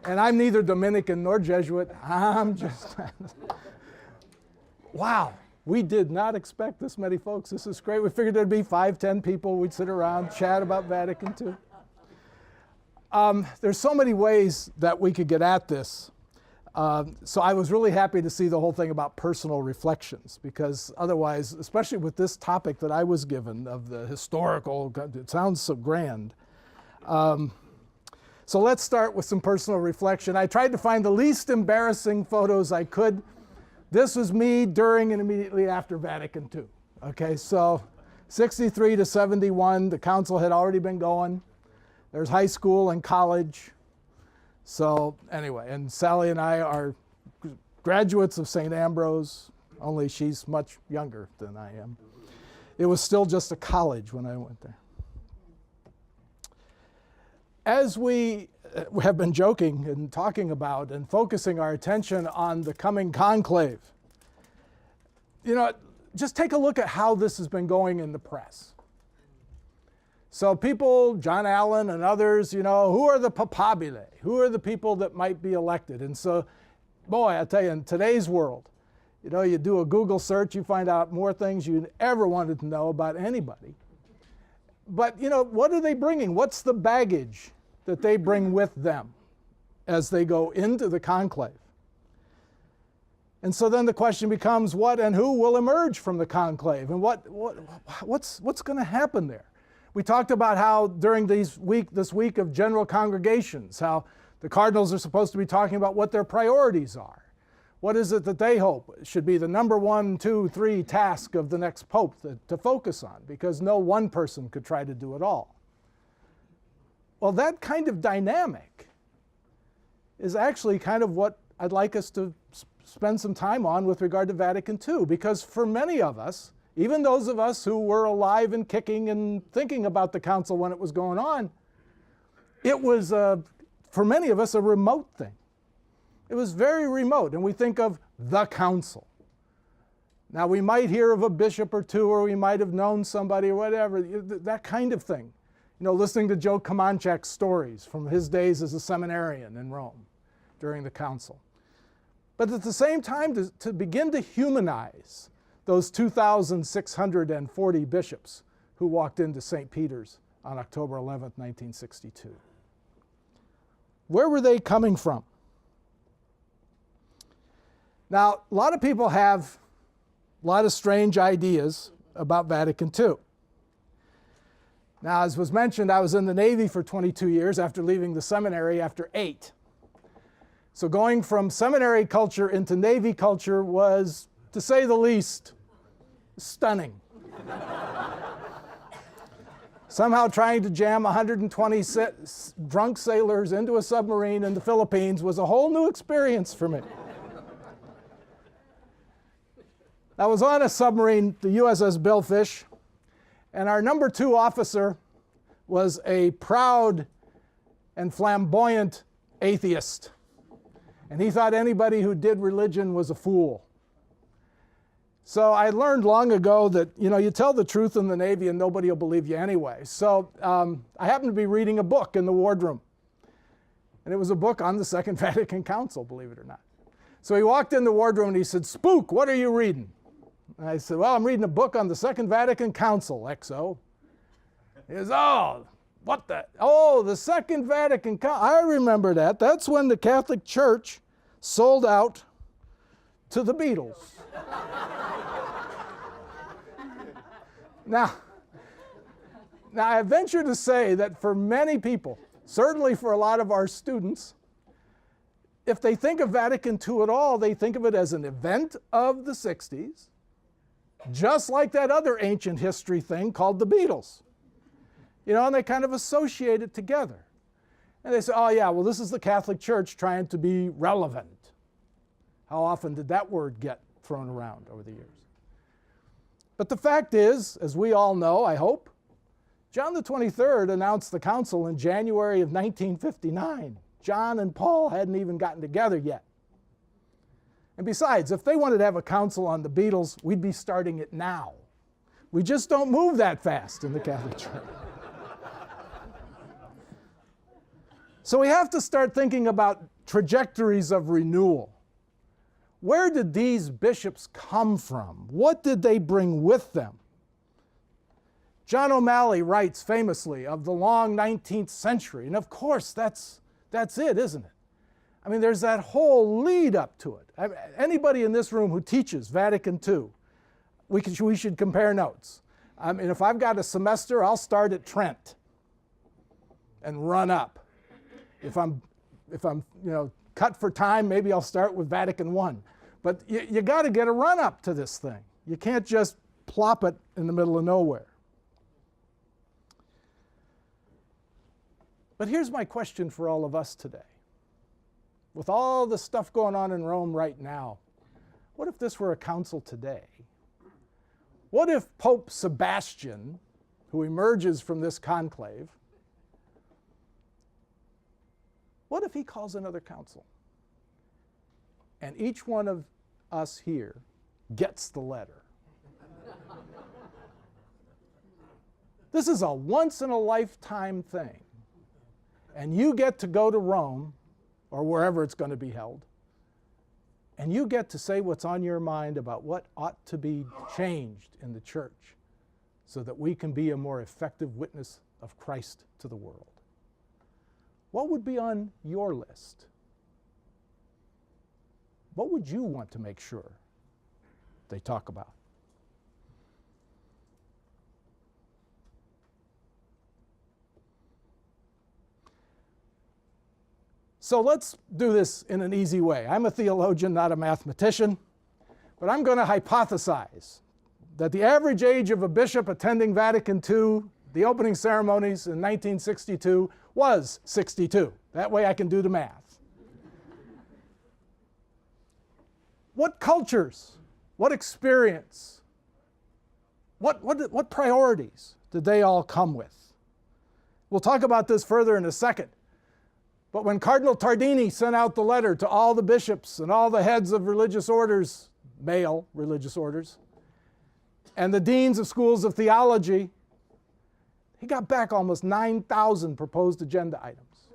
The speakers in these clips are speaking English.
And I'm neither Dominican nor Jesuit. I'm just, wow, we did not expect this many folks. This is great. We figured there'd be 5, 10 people. We'd sit around, chat about Vatican II. There's so many ways that we could get at this. So I was really happy to see the whole thing about personal reflections, because otherwise, especially with this topic that I was given of the historical, it sounds so grand. So let's start with some personal reflection. I tried to find the least embarrassing photos I could. This was me during and immediately after Vatican II. Okay, so 63 to 71, the council had already been going. There's high school and college. So anyway, and Sally and I are graduates of St. Ambrose, only she's much younger than I am. It was still just a college when I went there. As we have been joking and talking about and focusing our attention on the coming conclave, you know, just take a look at how this has been going in the press. So people, John Allen and others, you know, who are the papabile? Who are the people that might be elected? And so, boy, I tell you, in today's world, you know, you do a Google search, you find out more things you ever wanted to know about anybody. But, you know, what are they bringing? What's the baggage that they bring with them as they go into the conclave? And so then the question becomes, what and who will emerge from the conclave? And what's going to happen there? We talked about how during this week of general congregations, how the cardinals are supposed to be talking about what their priorities are. What is it that they hope should be the number 1, 2, 3 task of the next pope to focus on, because no one person could try to do it all. Well, that kind of dynamic is actually kind of what I'd like us to spend some time on with regard to Vatican II, because for many of us, even those of us who were alive and kicking and thinking about the council when it was going on, it was, for many of us, a remote thing. It was very remote, and we think of the council. Now, we might hear of a bishop or two, or we might have known somebody or whatever, that kind of thing. You know, listening to Joe Comanchek's stories from his days as a seminarian in Rome during the council. But at the same time, to begin to humanize those 2,640 bishops who walked into St. Peter's on October 11th, 1962. Where were they coming from? Now, a lot of people have a lot of strange ideas about Vatican II. Now, as was mentioned, I was in the Navy for 22 years after leaving the seminary after 8. So going from seminary culture into Navy culture was, to say the least, stunning. Somehow trying to jam 120 drunk sailors into a submarine in the Philippines was a whole new experience for me. I was on a submarine, the USS Billfish, and our number 2 officer was a proud and flamboyant atheist. And he thought anybody who did religion was a fool. So I learned long ago that, you know, you tell the truth in the Navy and nobody will believe you anyway. So I happened to be reading a book in the wardroom. And it was a book on the Second Vatican Council, believe it or not. So he walked in the wardroom and he said, "Spook, what are you reading?" And I said, "Well, I'm reading a book on the Second Vatican Council, XO." He says, "Oh, what the? Oh, the Second Vatican Council. I remember that. That's when the Catholic Church sold out to the Beatles." Now, I venture to say that for many people, certainly for a lot of our students, if they think of Vatican II at all, they think of it as an event of the 60s, just like that other ancient history thing called the Beatles. You know, and they kind of associate it together. And they say, oh yeah, well, this is the Catholic Church trying to be relevant. How often did that word get thrown around over the years? But the fact is, as we all know, I hope, John the 23rd announced the council in January of 1959. John and Paul hadn't even gotten together yet. And besides, if they wanted to have a council on the Beatles, we'd be starting it now. We just don't move that fast in the Catholic Church. So we have to start thinking about trajectories of renewal. Where did these bishops come from? What did they bring with them? John O'Malley writes famously of the long 19th century, and of course that's it, isn't it? I mean, there's that whole lead up to it. Anybody in this room who teaches Vatican II, we should compare notes. I mean, if I've got a semester, I'll start at Trent and run up. If I'm cut for time, maybe I'll start with Vatican I. But you got to get a run up to this thing. You can't just plop it in the middle of nowhere. But here's my question for all of us today. With all the stuff going on in Rome right now, what if this were a council today? What if Pope Sebastian, who emerges from this conclave, what if he calls another council? And each one of us here gets the letter. This is a once-in-a-lifetime thing. And you get to go to Rome, or wherever it's going to be held, and you get to say what's on your mind about what ought to be changed in the church so that we can be a more effective witness of Christ to the world. What would be on your list? What would you want to make sure they talk about? So let's do this in an easy way. I'm a theologian, not a mathematician, but I'm going to hypothesize that the average age of a bishop attending Vatican II, the opening ceremonies in 1962, was 62. That way I can do the math. What cultures, what experience, what priorities did they all come with? We'll talk about this further in a second. But when Cardinal Tardini sent out the letter to all the bishops and all the heads of religious orders, male religious orders, and the deans of schools of theology, he got back almost 9,000 proposed agenda items.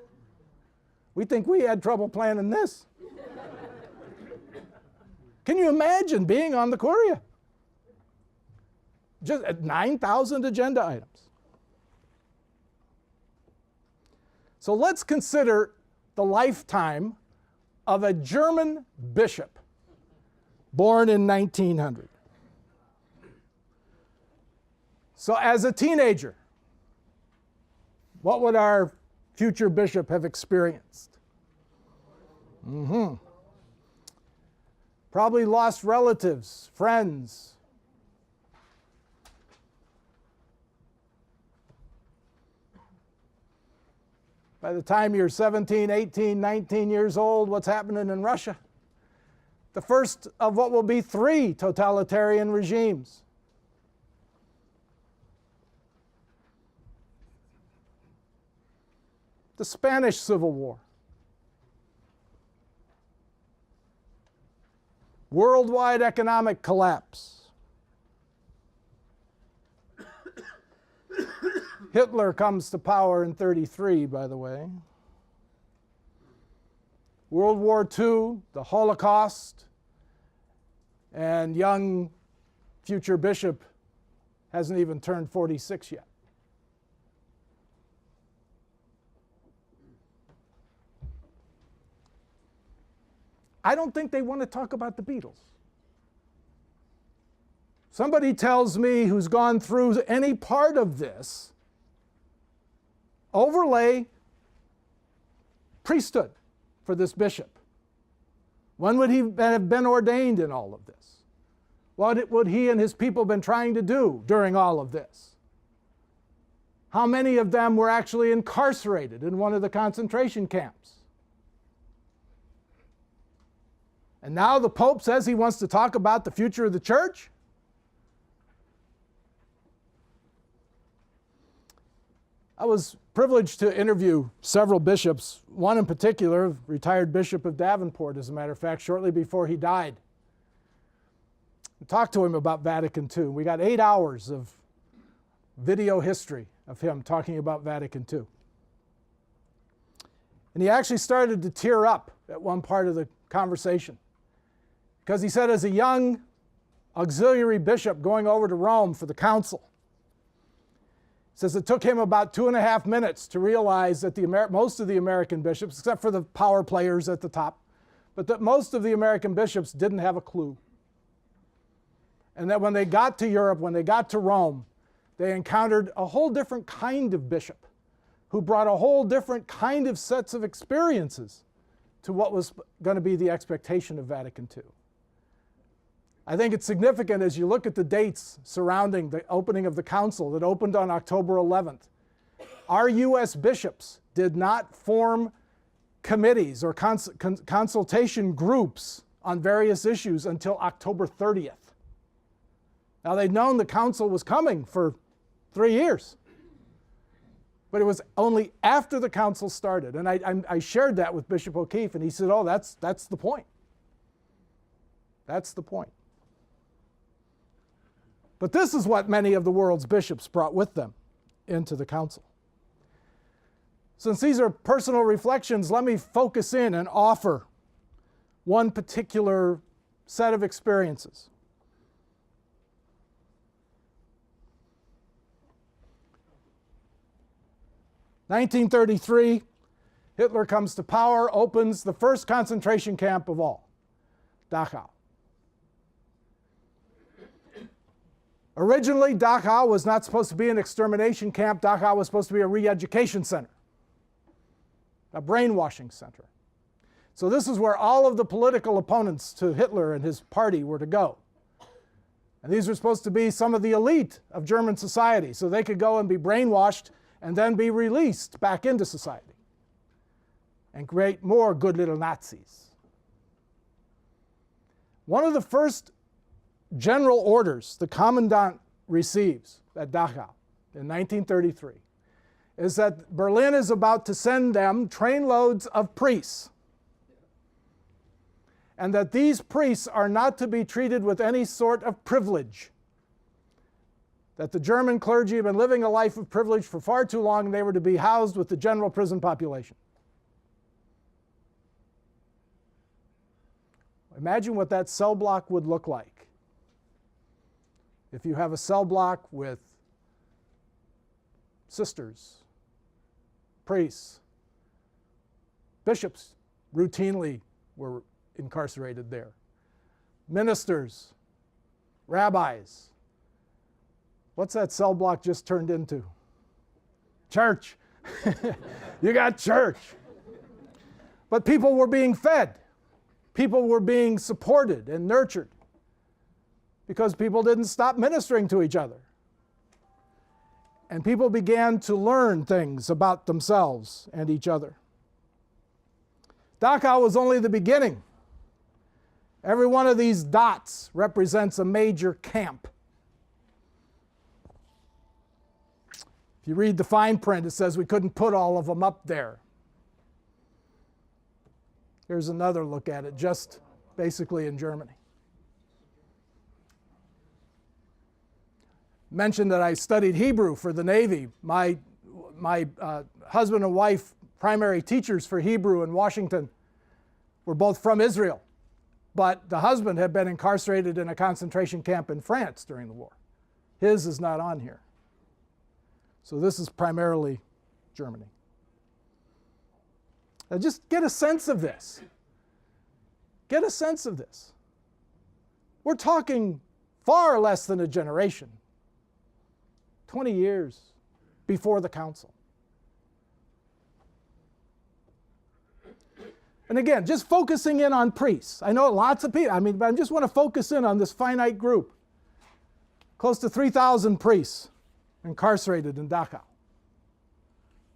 We think we had trouble planning this. Can you imagine being on the Curia? Just at 9,000 agenda items. So let's consider the lifetime of a German bishop born in 1900. So as a teenager, what would our future bishop have experienced? Probably lost relatives, friends. By the time you're 17, 18, 19 years old, what's happening in Russia? The first of what will be 3 totalitarian regimes. The Spanish Civil War. Worldwide economic collapse. Hitler comes to power in 1933, by the way. World War II, the Holocaust, and young future bishop hasn't even turned 46 yet. I don't think they want to talk about the Beatles. Somebody tells me who's gone through any part of this, overlay priesthood for this bishop. When would he have been ordained in all of this? What would he and his people have been trying to do during all of this? How many of them were actually incarcerated in one of the concentration camps? And now the Pope says he wants to talk about the future of the church? I was privileged to interview several bishops, one in particular, retired Bishop of Davenport, as a matter of fact, shortly before he died. I talked to him about Vatican II. We got 8 hours of video history of him talking about Vatican II. And he actually started to tear up at one part of the conversation. Because he said, as a young auxiliary bishop going over to Rome for the council, he says it took him about 2.5 minutes to realize that most of the American bishops, except for the power players at the top, but that most of the American bishops didn't have a clue. And that when they got to Europe, when they got to Rome, they encountered a whole different kind of bishop who brought a whole different kind of sets of experiences to what was going to be the expectation of Vatican II. I think it's significant as you look at the dates surrounding the opening of the council that opened on October 11th. Our U.S. bishops did not form committees or consultation groups on various issues until October 30th. Now, they'd known the council was coming for 3 years, but it was only after the council started. And I shared that with Bishop O'Keefe, and he said, oh, that's the point. That's the point. But this is what many of the world's bishops brought with them into the council. Since these are personal reflections, let me focus in and offer one particular set of experiences. In 1933, Hitler comes to power, opens the first concentration camp of all, Dachau. Originally, Dachau was not supposed to be an extermination camp. Dachau was supposed to be a re-education center, a brainwashing center. So this is where all of the political opponents to Hitler and his party were to go. And these were supposed to be some of the elite of German society, so they could go and be brainwashed and then be released back into society and create more good little Nazis. One of the first general orders the commandant receives at Dachau in 1933 is that Berlin is about to send them trainloads of priests, and that these priests are not to be treated with any sort of privilege. That the German clergy had been living a life of privilege for far too long, and they were to be housed with the general prison population. Imagine what that cell block would look like. If you have a cell block with sisters, priests, bishops routinely were incarcerated there, ministers, rabbis. What's that cell block just turned into? Church. You got church. But people were being fed. People were being supported and nurtured because people didn't stop ministering to each other. And people began to learn things about themselves and each other. Dachau was only the beginning. Every one of these dots represents a major camp. If you read the fine print, it says we couldn't put all of them up there. Here's another look at it, just basically in Germany. Mentioned that I studied Hebrew for the Navy. My husband and wife, primary teachers for Hebrew in Washington, were both from Israel. But the husband had been incarcerated in a concentration camp in France during the war. His is not on here. So this is primarily Germany. Now just get a sense of this. Get a sense of this. We're talking far less than a generation. 20 years before the council. And again, just focusing in on priests. I know lots of people, but I just want to focus in on this finite group. Close to 3,000 priests incarcerated in Dachau.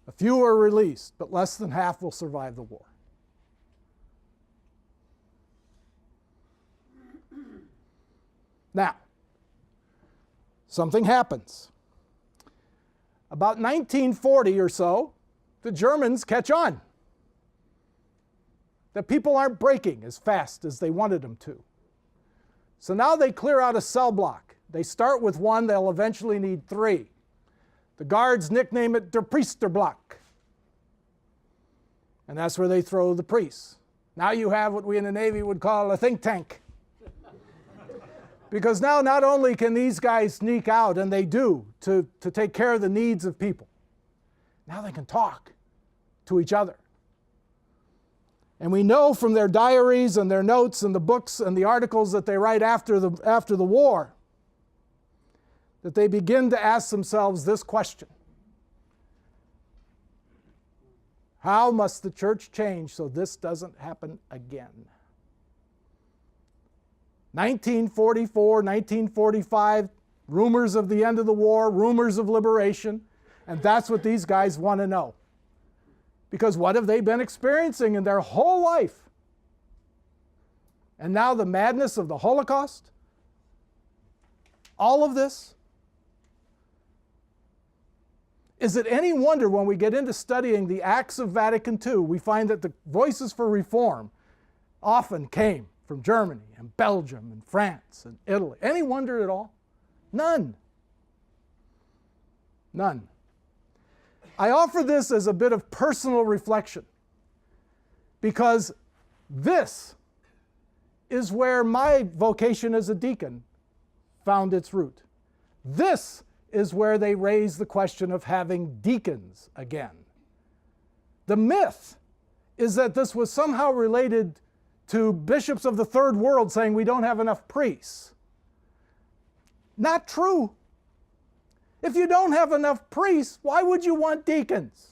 A few are released, but less than half will survive the war. Now, something happens. About 1940 or so, the Germans catch on that people aren't breaking as fast as they wanted them to. So now they clear out a cell block. They start with one, they'll eventually need 3. The guards nickname it der Priesterblock. And that's where they throw the priests. Now you have what we in the Navy would call a think tank. Because now not only can these guys sneak out, and they do, to take care of the needs of people, now they can talk to each other. And we know from their diaries and their notes and the books and the articles that they write after the war that they begin to ask themselves this question: how must the church change so this doesn't happen again? 1944, 1945, rumors of the end of the war, rumors of liberation, and that's what these guys want to know. Because what have they been experiencing in their whole life? And now the madness of the Holocaust? All of this? Is it any wonder when we get into studying the Acts of Vatican II, we find that the voices for reform often came from Germany and Belgium and France and Italy? Any wonder at all? None. None. I offer this as a bit of personal reflection because this is where my vocation as a deacon found its root. This is where they raise the question of having deacons again. The myth is that this was somehow related to bishops of the third world saying we don't have enough priests. Not true. If you don't have enough priests, why would you want deacons?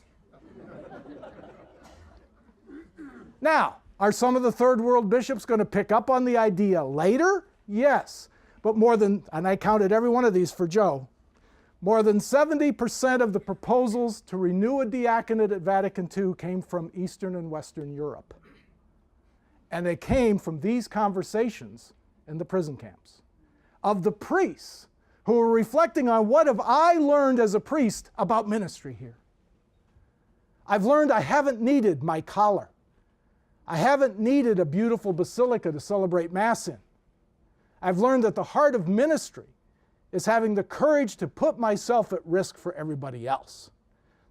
Now, are some of the third world bishops going to pick up on the idea later? Yes. But more than, and I counted every one of these for Joe, more than 70% of the proposals to renew a diaconate at Vatican II came from Eastern and Western Europe. And they came from these conversations in the prison camps of the priests who were reflecting on what have I learned as a priest about ministry here. I've learned I haven't needed my collar. I haven't needed a beautiful basilica to celebrate Mass in. I've learned that the heart of ministry is having the courage to put myself at risk for everybody else.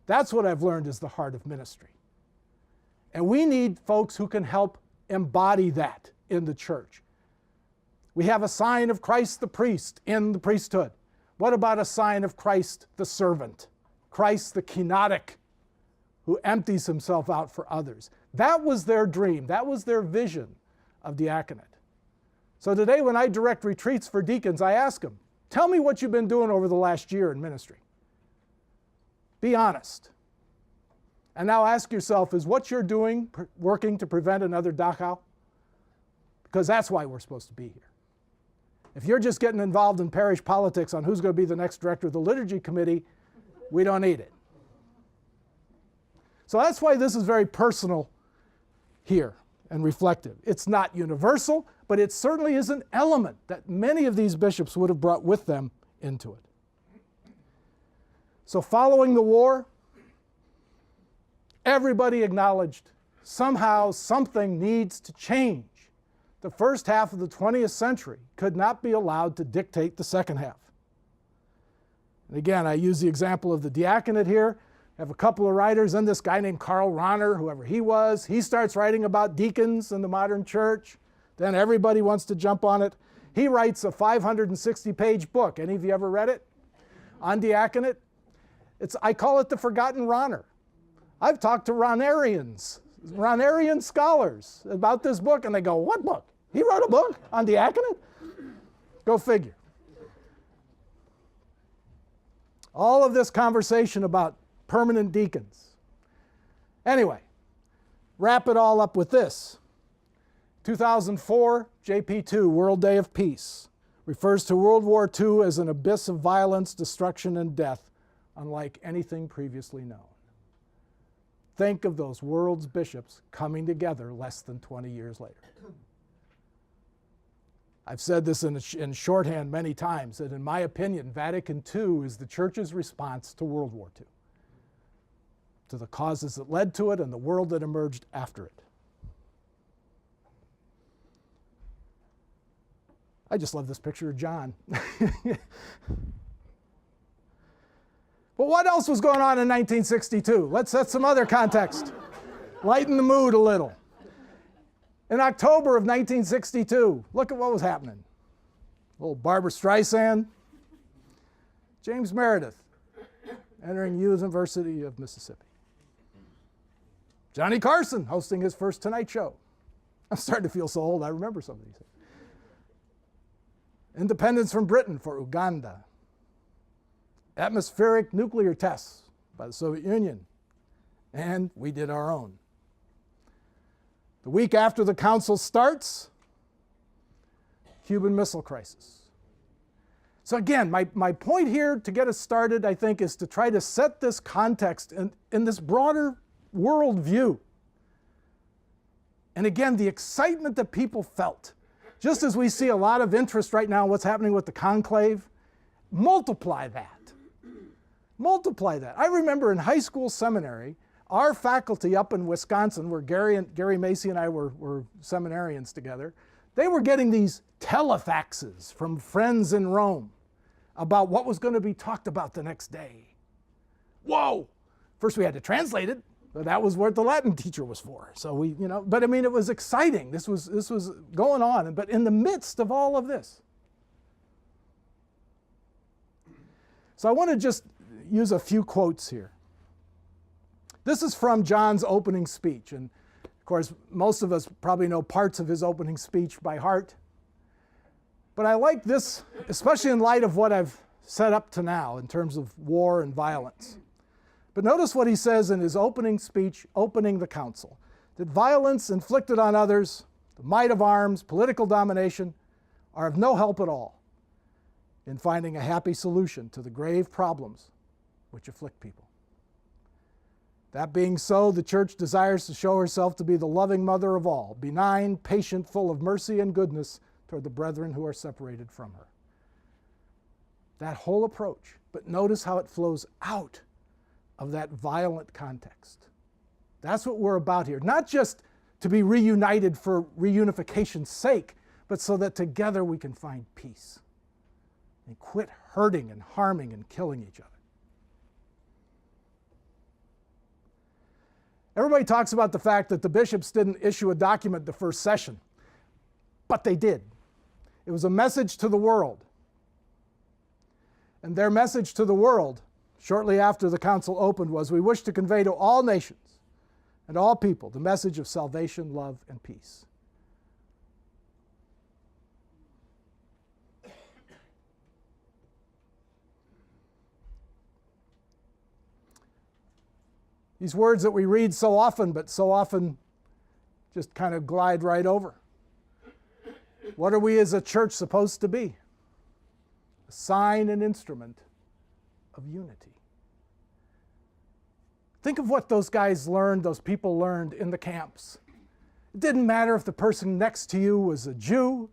That's what I've learned is the heart of ministry. And we need folks who can help embody that in the church. We have a sign of Christ the priest in the priesthood. What about a sign of Christ the servant? Christ the kenotic, who empties himself out for others. That was their dream. That was their vision of diaconate. So today when I direct retreats for deacons, I ask them, tell me what you've been doing over the last year in ministry. Be honest. And now ask yourself, is what you're doing working to prevent another Dachau? Because that's why we're supposed to be here. If you're just getting involved in parish politics on who's going to be the next director of the liturgy committee, we don't need it. So that's why this is very personal here and reflective. It's not universal, but it certainly is an element that many of these bishops would have brought with them into it. So following the war, everybody acknowledged somehow something needs to change. The first half of the 20th century could not be allowed to dictate the second half. And again, I use the example of the diaconate here. I have a couple of writers, and this guy named Karl Rahner, whoever he was, he starts writing about deacons in the modern church. Then everybody wants to jump on it. He writes a 560-page book. Any of you ever read it? On diaconate? I call it the Forgotten Rahner. I've talked to Rahnerian scholars about this book, and they go, what book? He wrote a book on diaconate? Go figure. All of this conversation about permanent deacons. Anyway, wrap it all up with this. 2004, JP2, World Day of Peace, refers to World War II as an abyss of violence, destruction, and death, unlike anything previously known. Think of those world's bishops coming together less than 20 years later. I've said this in shorthand many times, that in my opinion, Vatican II is the church's response to World War II, to the causes that led to it and the world that emerged after it. I just love this picture of John. But what else was going on in 1962? Let's set some other context. Lighten the mood a little. In October of 1962, look at what was happening. Little Barbara Streisand, James Meredith, entering University of Mississippi. Johnny Carson hosting his first Tonight Show. I'm starting to feel so old, I remember some of these. Independence from Britain for Uganda. Atmospheric nuclear tests by the Soviet Union. And we did our own. The week after the council starts, Cuban Missile Crisis. So again, my point here to get us started, I think, is to try to set this context in this broader world view. And again, the excitement that people felt. Just as we see a lot of interest right now in what's happening with the conclave, multiply that. Multiply that. I remember in high school seminary, our faculty up in Wisconsin, where Gary Macy and I were seminarians together, they were getting these telefaxes from friends in Rome about what was going to be talked about the next day. Whoa! First we had to translate it, but that was what the Latin teacher was for. So we, but I mean, it was exciting. This was going on. But in the midst of all of this, so I want to just use a few quotes here. This is from John's opening speech. And of course, most of us probably know parts of his opening speech by heart. But I like this, especially in light of what I've set up to now in terms of war and violence. But notice what he says in his opening speech, opening the council, that violence inflicted on others, the might of arms, political domination, are of no help at all in finding a happy solution to the grave problems which afflict people. That being so, the Church desires to show herself to be the loving mother of all, benign, patient, full of mercy and goodness toward the brethren who are separated from her. That whole approach, but notice how it flows out of that violent context. That's what we're about here. Not just to be reunited for reunification's sake, but so that together we can find peace and quit hurting and harming and killing each other. Everybody talks about the fact that the bishops didn't issue a document the first session, but they did. It was a message to the world. And their message to the world, shortly after the council opened, was, we wish to convey to all nations and all people the message of salvation, love, and peace. These words that we read so often, but so often just kind of glide right over. What are we as a church supposed to be? A sign and instrument of unity. Think of what those guys learned, those people learned in the camps. It didn't matter if the person next to you was a Jew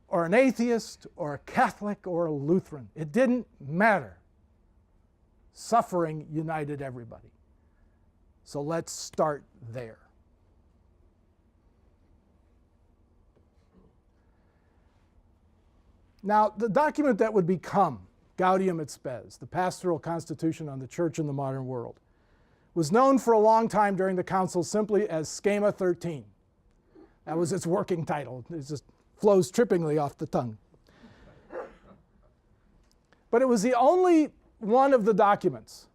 or an atheist or a Catholic or a Lutheran. It didn't matter. Suffering united everybody. So let's start there. Now, the document that would become Gaudium et Spes, the pastoral constitution on the church in the modern world, was known for a long time during the council simply as Schema 13. That was its working title. It just flows trippingly off the tongue. But it was the only one of the documents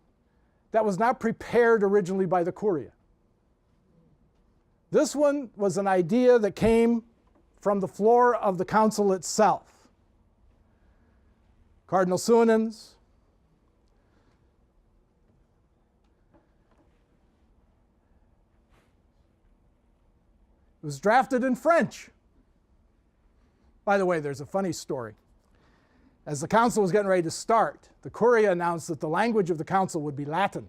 that was not prepared originally by the Curia. This one was an idea that came from the floor of the council itself. Cardinal Suinens, it was drafted in French. By the way, there's a funny story. As the council was getting ready to start, the Curia announced that the language of the council would be Latin,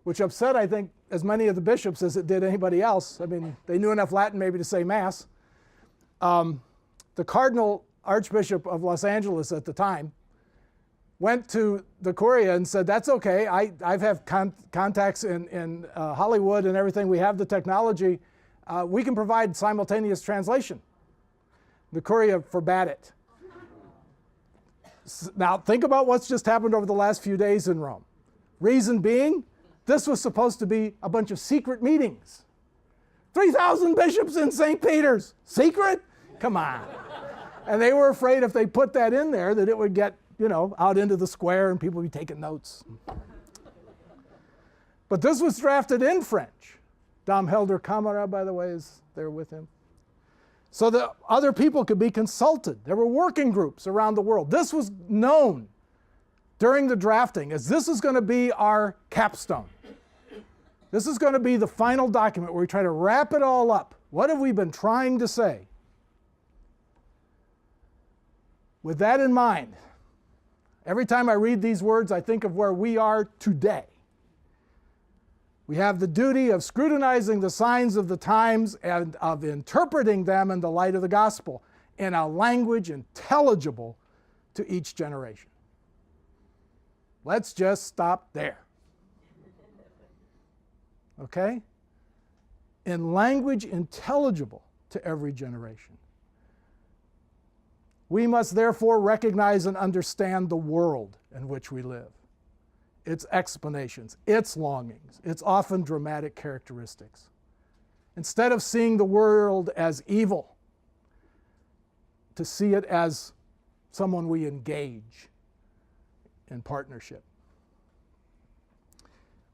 which upset, I think, as many of the bishops as it did anybody else. I mean, they knew enough Latin maybe to say Mass. The Cardinal Archbishop of Los Angeles at the time went to the Curia and said, that's okay, I've have contacts in Hollywood and everything, we have the technology, we can provide simultaneous translation. The Curia forbade it. Now, think about what's just happened over the last few days in Rome. Reason being, this was supposed to be a bunch of secret meetings 3,000 bishops in St. Peter's. Secret? Come on. And they were afraid if they put that in there that it would get, out into the square and people would be taking notes. But this was drafted in French. Dom Helder Camara, by the way, is there with him. So that other people could be consulted. There were working groups around the world. This was known during the drafting as this is going to be our capstone. This is going to be the final document where we try to wrap it all up. What have we been trying to say? With that in mind, every time I read these words, I think of where we are today. We have the duty of scrutinizing the signs of the times and of interpreting them in the light of the gospel in a language intelligible to each generation. Let's just stop there. Okay? In language intelligible to every generation. We must therefore recognize and understand the world in which we live, its explanations, its longings, its often dramatic characteristics. Instead of seeing the world as evil, to see it as someone we engage in partnership.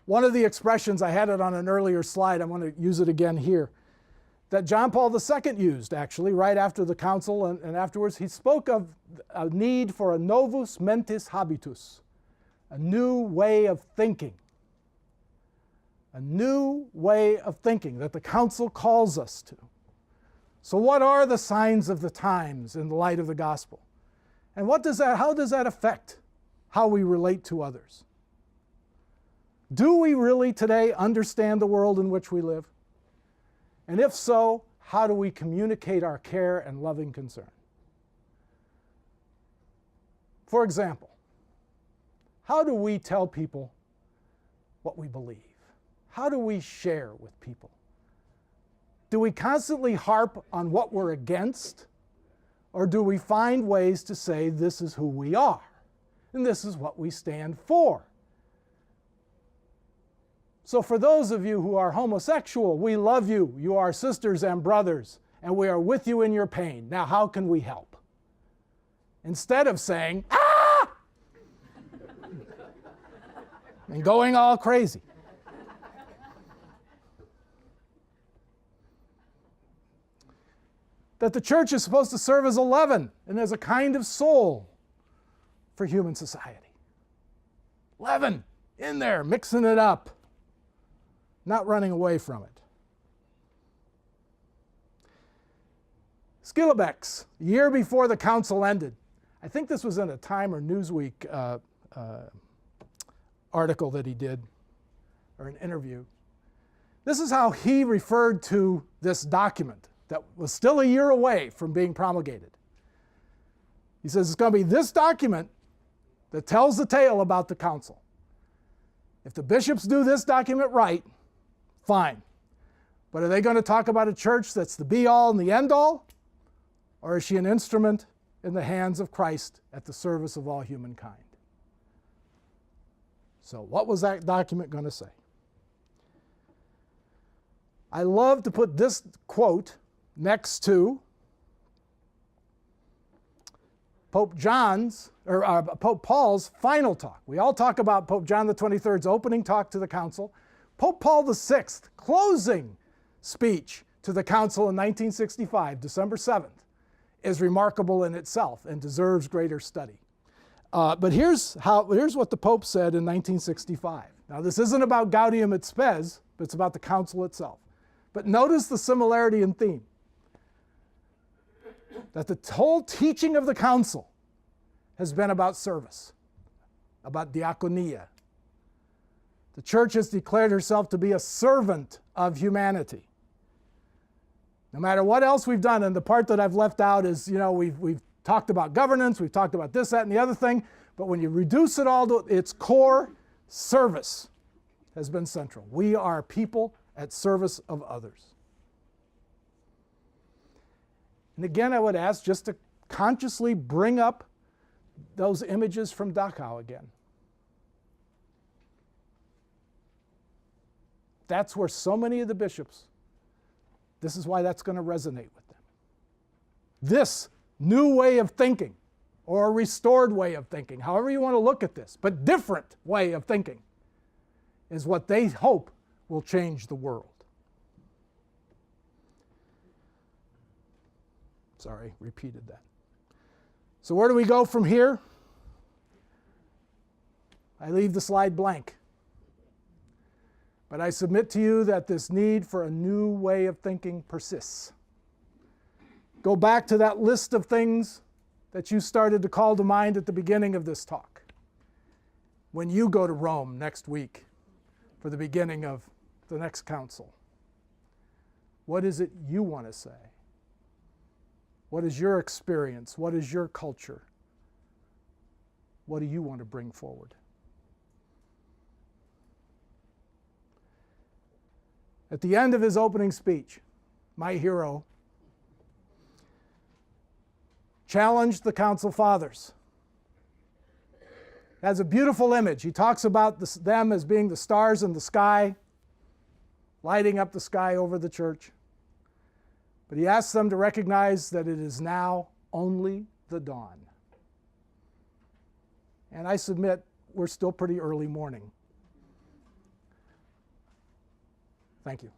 One of the expressions, I had it on an earlier slide, I want to use it again here, that John Paul II used, actually, right after the council and afterwards. He spoke of a need for a novus mentis habitus, a new way of thinking. A new way of thinking that the council calls us to. So what are the signs of the times in the light of the gospel? And how does that affect how we relate to others? Do we really today understand the world in which we live? And if so, how do we communicate our care and loving concern? For example, how do we tell people what we believe? How do we share with people? Do we constantly harp on what we're against? Or do we find ways to say this is who we are and this is what we stand for? So for those of you who are homosexual, we love you. You are sisters and brothers, and we are with you in your pain. Now, how can we help? Instead of saying, ah! and going all crazy. That the church is supposed to serve as a leaven and as a kind of soul for human society. Leaven, in there, mixing it up. Not running away from it. Skilobex, a year before the council ended, I think this was in a Time or Newsweek article that he did, or an interview. This is how he referred to this document that was still a year away from being promulgated. He says it's going to be this document that tells the tale about the council. If the bishops do this document right, fine. But are they going to talk about a church that's the be-all and the end-all? Or is she an instrument in the hands of Christ at the service of all humankind? So what was that document going to say? I love to put this quote next to Pope Paul's final talk. We all talk about Pope John the 23rd's opening talk to the council. Pope Paul VI, closing speech to the council in 1965, December 7th, is remarkable in itself and deserves greater study. But here's what the Pope said in 1965. Now, this isn't about Gaudium et Spes, but it's about the council itself. But notice the similarity in theme. That the whole teaching of the council has been about service, about diaconia. The church has declared herself to be a servant of humanity. No matter what else we've done, and the part that I've left out is, we've talked about governance, we've talked about this, that, and the other thing, but when you reduce it all to its core, service has been central. We are people at service of others. And again, I would ask just to consciously bring up those images from Dachau again. That's where so many of the bishops This is why that's going to resonate with them. This new way of thinking, or a restored way of thinking, however you want to look at this, but different way of thinking, is what they hope will change the world. Sorry, repeated that. So where do we go from here? I leave the slide blank. But I submit to you that this need for a new way of thinking persists. Go back to that list of things that you started to call to mind at the beginning of this talk. When you go to Rome next week for the beginning of the next council, what is it you want to say? What is your experience? What is your culture? What do you want to bring forward? At the end of his opening speech, my hero challenged the Council Fathers. It has a beautiful image. He talks about them as being the stars in the sky, lighting up the sky over the church. But he asks them to recognize that it is now only the dawn. And I submit we're still pretty early morning. Thank you.